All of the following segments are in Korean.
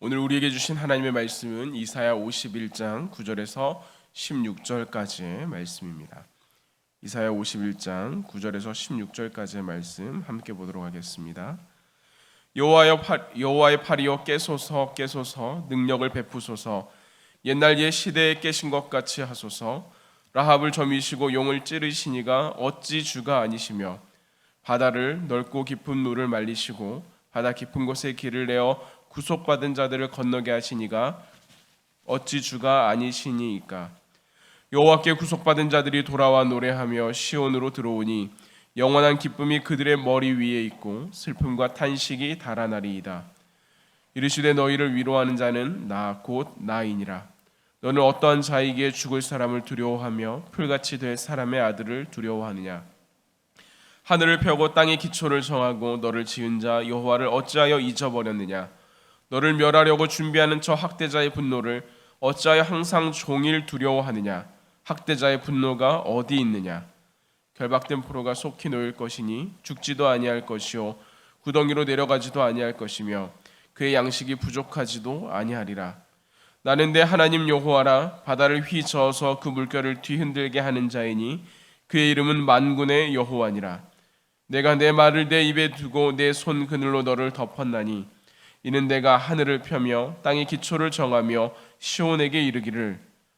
오늘 우리에게 주신 하나님의 말씀은 이사야 51장 9절에서 16절까지의 말씀입니다. 이사야 51장 9절에서 16절까지의 말씀 함께 보도록 하겠습니다. 여호와의 팔이여 깨소서 깨소서 능력을 베푸소서 옛날 옛 시대에 깨신 것 같이 하소서 라합을 점이시고 용을 찌르시니가 어찌 주가 아니시며 바다를 넓고 깊은 물을 말리시고 바다 깊은 곳에 길을 내어 구속받은 자들을 건너게 하시니가 어찌 주가 아니시니이까. 여호와께 구속받은 자들이 돌아와 노래하며 시온으로 들어오니 영원한 기쁨이 그들의 머리 위에 있고 슬픔과 탄식이 달아나리이다. 이르시되 너희를 위로하는 자는 나 곧 나이니라. 너는 어떠한 자이기에 죽을 사람을 두려워하며 풀같이 될 사람의 아들을 두려워하느냐. 하늘을 펴고 땅의 기초를 정하고 너를 지은 자 여호와를 어찌하여 잊어버렸느냐. 너를 멸하려고 준비하는 저 학대자의 분노를 어찌하여 항상 종일 두려워하느냐. 학대자의 분노가 어디 있느냐. 결박된 포로가 속히 놓일 것이니 죽지도 아니할 것이요 구덩이로 내려가지도 아니할 것이며 그의 양식이 부족하지도 아니하리라. 나는 내 하나님 여호와라. 바다를 휘저어서 그 물결을 뒤흔들게 하는 자이니 그의 이름은 만군의 여호와니라. 내가 내 말을 내 입에 두고 내 손 그늘로 너를 덮었나니 이는 내가 하늘을 펴며 땅의 기초를 정하며 시온에게 이르기를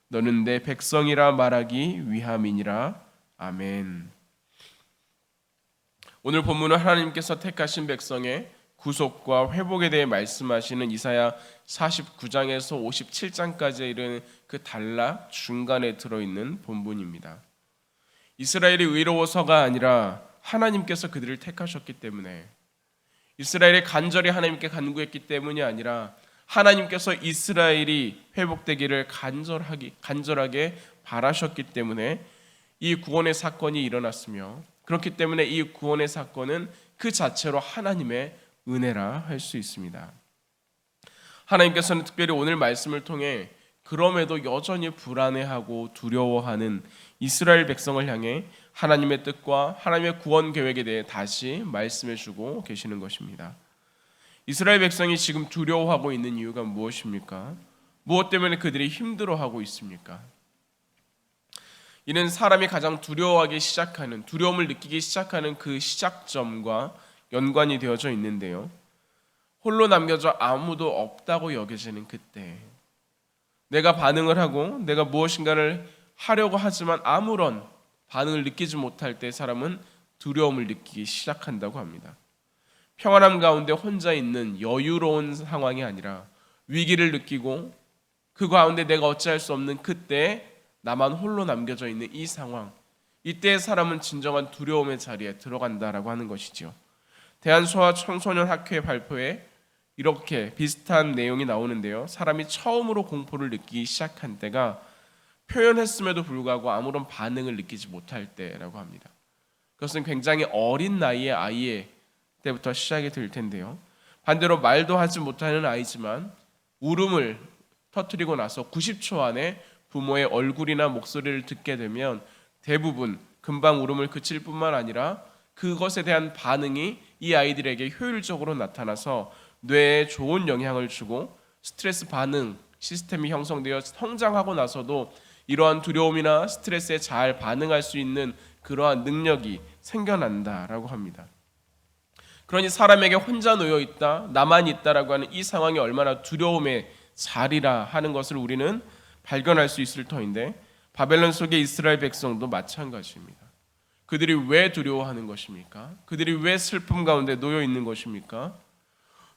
너는 내 백성이라 말하기 위함이니라. 아멘. 오늘 본문은 하나님께서 택하신 백성의 구속과 회복에 대해 말씀하시는 이사야 49장에서 57장까지에 이르는 그 단락 중간에 들어있는 본문입니다. 이스라엘이 의로워서가 아니라 하나님께서 그들을 택하셨기 때문에, 이스라엘이 간절히 하나님께 간구했기 때문이 아니라 하나님께서 이스라엘이 회복되기를 간절하게 바라셨기 때문에 이 구원의 사건이 일어났으며, 그렇기 때문에 이 구원의 사건은 그 자체로 하나님의 은혜라 할 수 있습니다. 하나님께서는 특별히 오늘 말씀을 통해 그럼에도 여전히 불안해하고 두려워하는 이스라엘 백성을 향해 하나님의 뜻과 하나님의 구원 계획에 대해 다시 말씀해 주고 계시는 것입니다. 이스라엘 백성이 지금 두려워하고 있는 이유가 무엇입니까? 무엇 때문에 그들이 힘들어하고 있습니까? 이는 사람이 가장 두려워하기 시작하는, 두려움을 느끼기 시작하는 그 시작점과 연관이 되어져 있는데요. 홀로 남겨져 아무도 없다고 여겨지는 그때, 내가 반응을 하고 내가 무엇인가를 하려고 하지만 아무런 반응을 느끼지 못할 때 사람은 두려움을 느끼기 시작한다고 합니다. 평안함 가운데 혼자 있는 여유로운 상황이 아니라 위기를 느끼고 그 가운데 내가 어찌할 수 없는 그때 나만 홀로 남겨져 있는 이 상황, 이때 사람은 진정한 두려움의 자리에 들어간다라고 하는 것이죠. 대한소아청소년학회 발표에 이렇게 비슷한 내용이 나오는데요. 사람이 처음으로 공포를 느끼기 시작한 때가 표현했음에도 불구하고 아무런 반응을 느끼지 못할 때라고 합니다. 그것은 굉장히 어린 나이의 아이의 때부터 시작이 될 텐데요. 반대로 말도 하지 못하는 아이지만 울음을 터뜨리고 나서 90초 안에 부모의 얼굴이나 목소리를 듣게 되면 대부분 금방 울음을 그칠 뿐만 아니라 그것에 대한 반응이 이 아이들에게 효율적으로 나타나서 뇌에 좋은 영향을 주고 스트레스 반응 시스템이 형성되어 성장하고 나서도 이러한 두려움이나 스트레스에 잘 반응할 수 있는 그러한 능력이 생겨난다라고 합니다. 그러니 사람에게 혼자 놓여 있다, 나만 있다라고 하는 이 상황이 얼마나 두려움의 자리라 하는 것을 우리는 발견할 수 있을 터인데, 바벨론 속의 이스라엘 백성도 마찬가지입니다. 그들이 왜 두려워하는 것입니까? 그들이 왜 슬픔 가운데 놓여 있는 것입니까?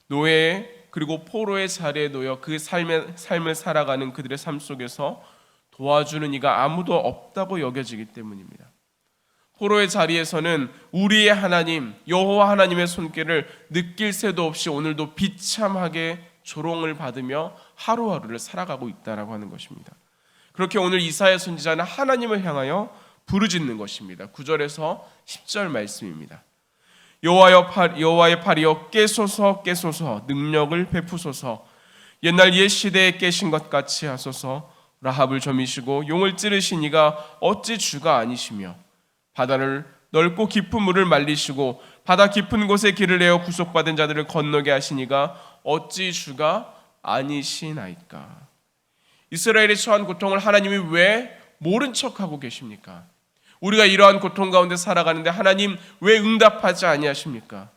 노예 그리고 포로의 자리에 놓여 그 삶을 살아가는 그들의 삶 속에서 도와주는 이가 아무도 없다고 여겨지기 때문입니다. 포로의 자리에서는 우리의 하나님 여호와 하나님의 손길을 느낄 새도 없이 오늘도 비참하게 조롱을 받으며 하루하루를 살아가고 있다라고 하는 것입니다. 그렇게 오늘 이사야 선지자는 하나님을 향하여 부르짖는 것입니다. 9절에서 10절 말씀입니다. 여호와의 팔이여 깨소서 깨소서 능력을 베푸소서 옛날 옛 시대에 깨신 것 같이 하소서 라합을 점이시고 용을 찌르시니가 어찌 주가 아니시며 바다를 넓고 깊은 물을 말리시고 바다 깊은 곳에 길을 내어 구속받은 자들을 건너게 하시니가 어찌 주가 아니시나이까? 이스라엘이 처한 고통을 하나님이 왜 모른 척하고 계십니까? 우리가 이러한 고통 가운데 살아가는데 하나님 왜 응답하지 아니하십니까?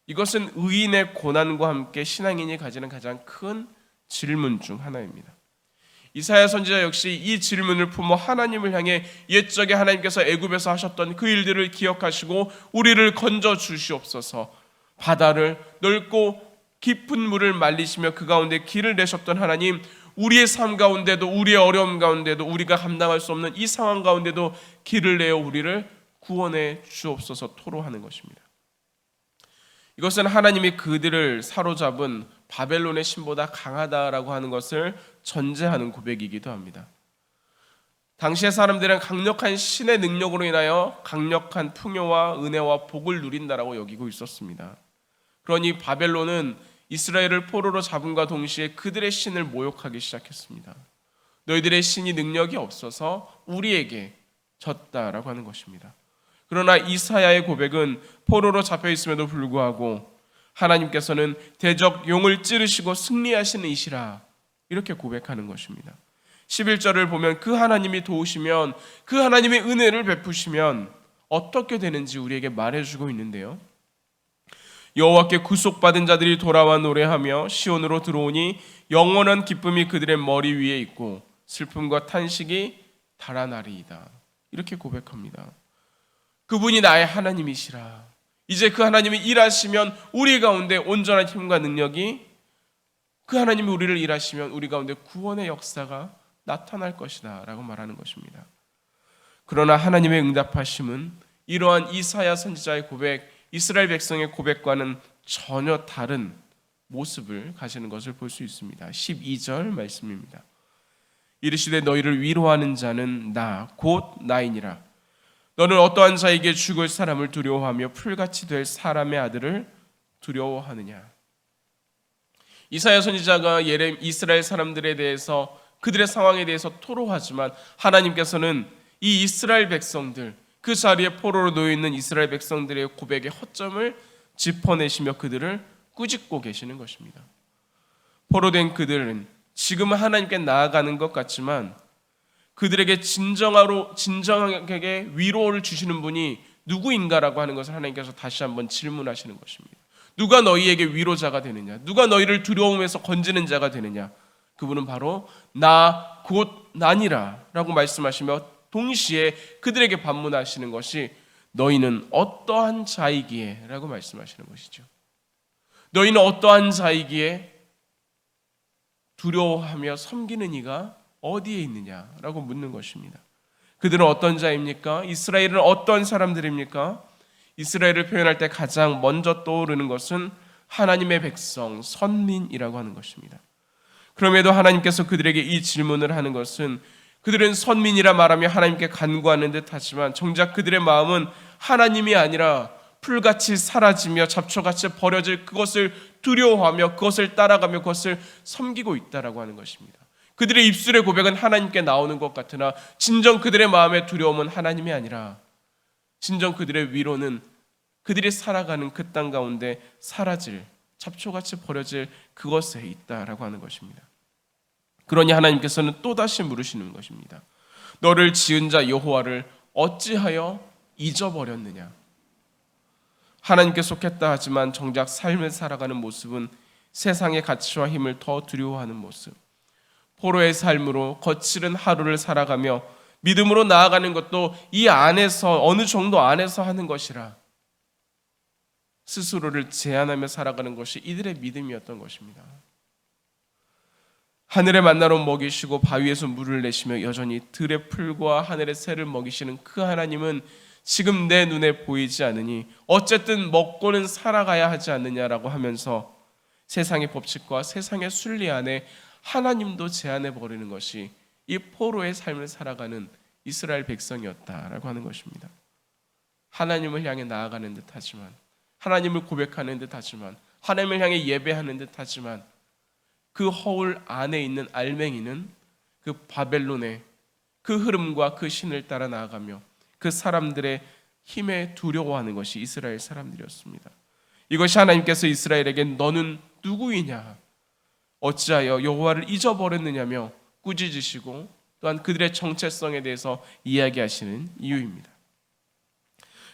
이것은 의인의 고난과 함께 신앙인이 가지는 가장 큰 질문 중 하나입니다. 이사야 선지자 역시 이 질문을 품어 하나님을 향해 옛적에 하나님께서 애굽에서 하셨던 그 일들을 기억하시고 우리를 건져 주시옵소서, 바다를 넓고 깊은 물을 말리시며 그 가운데 길을 내셨던 하나님, 우리의 삶 가운데도 우리의 어려움 가운데도 우리가 감당할 수 없는 이 상황 가운데도 길을 내어 우리를 구원해 주옵소서 토로하는 것입니다. 이것은 하나님이 그들을 사로잡은 바벨론의 신보다 강하다라고 하는 것을 전제하는 고백이기도 합니다. 당시의 사람들은 강력한 신의 능력으로 인하여 강력한 풍요와 은혜와 복을 누린다라고 여기고 있었습니다. 그러니 바벨론은 이스라엘을 포로로 잡음과 동시에 그들의 신을 모욕하기 시작했습니다. 너희들의 신이 능력이 없어서 우리에게 졌다라고 하는 것입니다. 그러나 이사야의 고백은 포로로 잡혀 있음에도 불구하고 하나님께서는 대적 용을 찌르시고 승리하시는 이시라, 이렇게 고백하는 것입니다. 11절을 보면 그 하나님이 도우시면, 그 하나님의 은혜를 베푸시면 어떻게 되는지 우리에게 말해주고 있는데요. 여호와께 구속받은 자들이 돌아와 노래하며 시온으로 들어오니 영원한 기쁨이 그들의 머리 위에 있고 슬픔과 탄식이 달아나리이다, 이렇게 고백합니다. 그분이 나의 하나님이시라. 이제 그 하나님이 일하시면 우리 가운데 온전한 힘과 능력이, 그 하나님이 우리를 일하시면 우리 가운데 구원의 역사가 나타날 것이다 라고 말하는 것입니다. 그러나 하나님의 응답하심은 이러한 이사야 선지자의 고백, 이스라엘 백성의 고백과는 전혀 다른 모습을 가지는 것을 볼 수 있습니다. 12절 말씀입니다. 이르시되 너희를 위로하는 자는 나 곧 나이니라. 너는 어떠한 자에게 죽을 사람을 두려워하며 풀같이 될 사람의 아들을 두려워하느냐. 이사야 선지자가 이스라엘 사람들에 대해서, 그들의 상황에 대해서 토로하지만 하나님께서는 이 이스라엘 백성들, 그 자리에 포로로 놓여 있는 이스라엘 백성들의 고백의 허점을 짚어내시며 그들을 꾸짖고 계시는 것입니다. 포로된 그들은 지금은 하나님께 나아가는 것 같지만 그들에게 진정하게 위로를 주시는 분이 누구인가라고 하는 것을 하나님께서 다시 한번 질문하시는 것입니다. 누가 너희에게 위로자가 되느냐? 누가 너희를 두려움에서 건지는 자가 되느냐? 그분은 바로 나 곧 나니라 라고 말씀하시며 동시에 그들에게 반문하시는 것이 너희는 어떠한 자이기에 라고 말씀하시는 것이죠. 너희는 어떠한 자이기에 두려워하며 섬기는 이가 어디에 있느냐라고 묻는 것입니다. 그들은 어떤 자입니까? 이스라엘은 어떤 사람들입니까? 이스라엘을 표현할 때 가장 먼저 떠오르는 것은 하나님의 백성, 선민이라고 하는 것입니다. 그럼에도 하나님께서 그들에게 이 질문을 하는 것은 그들은 선민이라 말하며 하나님께 간구하는 듯 하지만 정작 그들의 마음은 하나님이 아니라 풀같이 사라지며 잡초같이 버려질 그것을 두려워하며 그것을 따라가며 그것을 섬기고 있다라고 하는 것입니다. 그들의 입술의 고백은 하나님께 나오는 것 같으나 진정 그들의 마음의 두려움은 하나님이 아니라 진정 그들의 위로는 그들이 살아가는 그 땅 가운데 사라질, 잡초같이 버려질 그것에 있다라고 하는 것입니다. 그러니 하나님께서는 또다시 물으시는 것입니다. 너를 지은 자 여호와를 어찌하여 잊어버렸느냐? 하나님께 속했다 하지만 정작 삶을 살아가는 모습은 세상의 가치와 힘을 더 두려워하는 모습, 포로의 삶으로 거칠은 하루를 살아가며 믿음으로 나아가는 것도 이 안에서, 어느 정도 안에서 하는 것이라 스스로를 제한하며 살아가는 것이 이들의 믿음이었던 것입니다. 하늘의 만나로 먹이시고 바위에서 물을 내시며 여전히 들의 풀과 하늘의 새를 먹이시는 그 하나님은 지금 내 눈에 보이지 않으니 어쨌든 먹고는 살아가야 하지 않느냐라고 하면서 세상의 법칙과 세상의 순리 안에 하나님도 제한해 버리는 것이 이 포로의 삶을 살아가는 이스라엘 백성이었다라고 하는 것입니다. 하나님을 향해 나아가는 듯 하지만, 하나님을 고백하는 듯 하지만, 하나님을 향해 예배하는 듯 하지만 그 허울 안에 있는 알맹이는 그 바벨론의 그 흐름과 그 신을 따라 나아가며 그 사람들의 힘에 두려워하는 것이 이스라엘 사람들이었습니다. 이것이 하나님께서 이스라엘에게 너는 누구이냐? 어찌하여 여호와를 잊어버렸느냐며 꾸짖으시고 또한 그들의 정체성에 대해서 이야기하시는 이유입니다.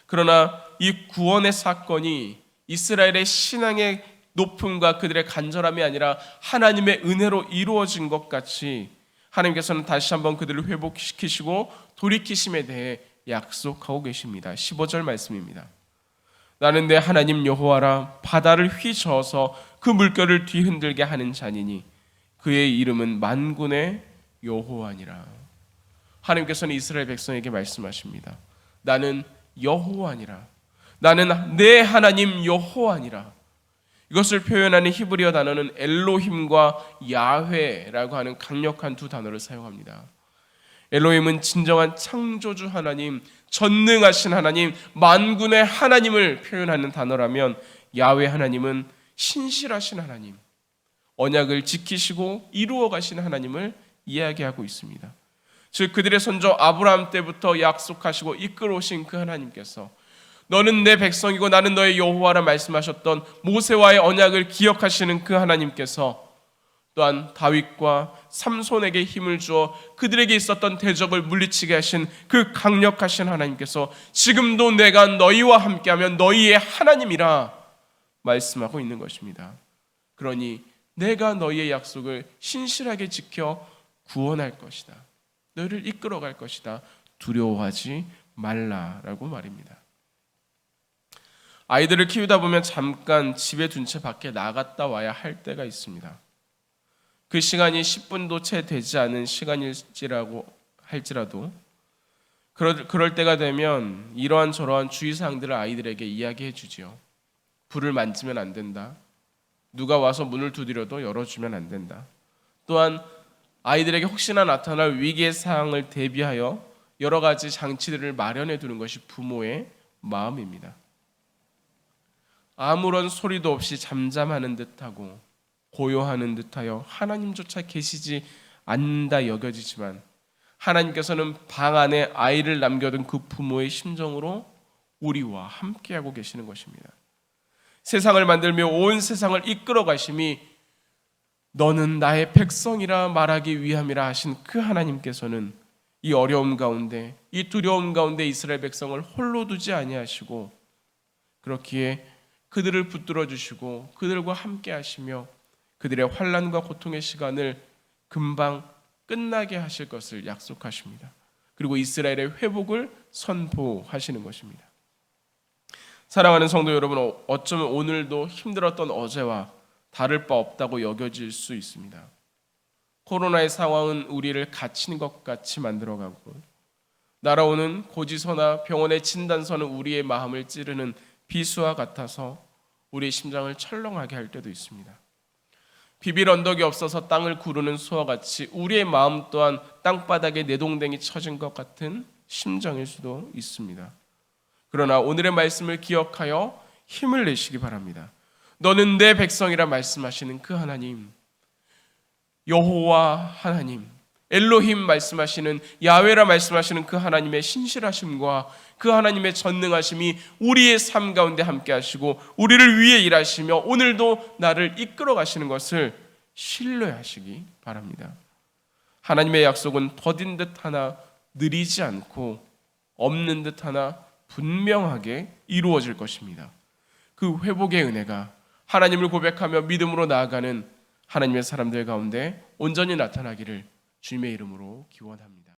그러나 이 구원의 사건이 이스라엘의 신앙의 높음과 그들의 간절함이 아니라 하나님의 은혜로 이루어진 것 같이 하나님께서는 다시 한번 그들을 회복시키시고 돌이키심에 대해 약속하고 계십니다. 15절 말씀입니다. 나는 내 하나님 여호와라. 바다를 휘저어서 그 물결을 뒤흔들게 하는 자니니 그의 이름은 만군의 여호와니라. 하나님께서는 이스라엘 백성에게 말씀하십니다. 나는 여호와니라. 나는 내 하나님 여호와니라. 이것을 표현하는 히브리어 단어는 엘로힘과 야훼라고 하는 강력한 두 단어를 사용합니다. 엘로힘은 진정한 창조주 하나님, 전능하신 하나님, 만군의 하나님을 표현하는 단어라면 야훼 하나님은 신실하신 하나님, 언약을 지키시고 이루어 가신 하나님을 이야기하고 있습니다. 즉 그들의 선조 아브라함 때부터 약속하시고 이끌어오신 그 하나님께서 너는 내 백성이고 나는 너의 여호와라 말씀하셨던 모세와의 언약을 기억하시는 그 하나님께서 또한 다윗과 삼손에게 힘을 주어 그들에게 있었던 대적을 물리치게 하신 그 강력하신 하나님께서 지금도 내가 너희와 함께하면 너희의 하나님이라 말씀하고 있는 것입니다. 그러니 내가 너희의 약속을 신실하게 지켜 구원할 것이다. 너희를 이끌어갈 것이다. 두려워하지 말라라고 말입니다. 아이들을 키우다 보면 잠깐 집에 둔 채 밖에 나갔다 와야 할 때가 있습니다. 그 시간이 10분도 채 되지 않은 시간일지라고 할지라도 그럴 때가 되면 이러한 저러한 주의사항들을 아이들에게 이야기해 주지요. 불을 만지면 안 된다. 누가 와서 문을 두드려도 열어주면 안 된다. 또한 아이들에게 혹시나 나타날 위기의 상황을 대비하여 여러 가지 장치들을 마련해 두는 것이 부모의 마음입니다. 아무런 소리도 없이 잠잠하는 듯하고 고요하는 듯하여 하나님조차 계시지 않는다 여겨지지만 하나님께서는 방 안에 아이를 남겨둔 그 부모의 심정으로 우리와 함께하고 계시는 것입니다. 세상을 만들며 온 세상을 이끌어 가심이 너는 나의 백성이라 말하기 위함이라 하신 그 하나님께서는 이 어려움 가운데 이 두려움 가운데 이스라엘 백성을 홀로 두지 아니하시고 그렇기에 그들을 붙들어 주시고 그들과 함께 하시며 그들의 환난과 고통의 시간을 금방 끝나게 하실 것을 약속하십니다. 그리고 이스라엘의 회복을 선포하시는 것입니다. 사랑하는 성도 여러분, 어쩌면 오늘도 힘들었던 어제와 다를 바 없다고 여겨질 수 있습니다. 코로나의 상황은 우리를 갇힌 것 같이 만들어가고 날아오는 고지서나 병원의 진단서는 우리의 마음을 찌르는 비수와 같아서 우리의 심장을 철렁하게 할 때도 있습니다. 비빌 언덕이 없어서 땅을 구르는 소와 같이 우리의 마음 또한 땅바닥에 내동댕이 쳐진 것 같은 심정일 수도 있습니다. 그러나 오늘의 말씀을 기억하여 힘을 내시기 바랍니다. 너는 내 백성이라 말씀하시는 그 하나님, 여호와 하나님, 엘로힘 말씀하시는 야훼라 말씀하시는 그 하나님의 신실하심과 그 하나님의 전능하심이 우리의 삶 가운데 함께 하시고 우리를 위해 일하시며 오늘도 나를 이끌어 가시는 것을 신뢰하시기 바랍니다. 하나님의 약속은 더딘 듯 하나 느리지 않고 없는 듯 하나 분명하게 이루어질 것입니다. 그 회복의 은혜가 하나님을 고백하며 믿음으로 나아가는 하나님의 사람들 가운데 온전히 나타나기를 주님의 이름으로 기원합니다.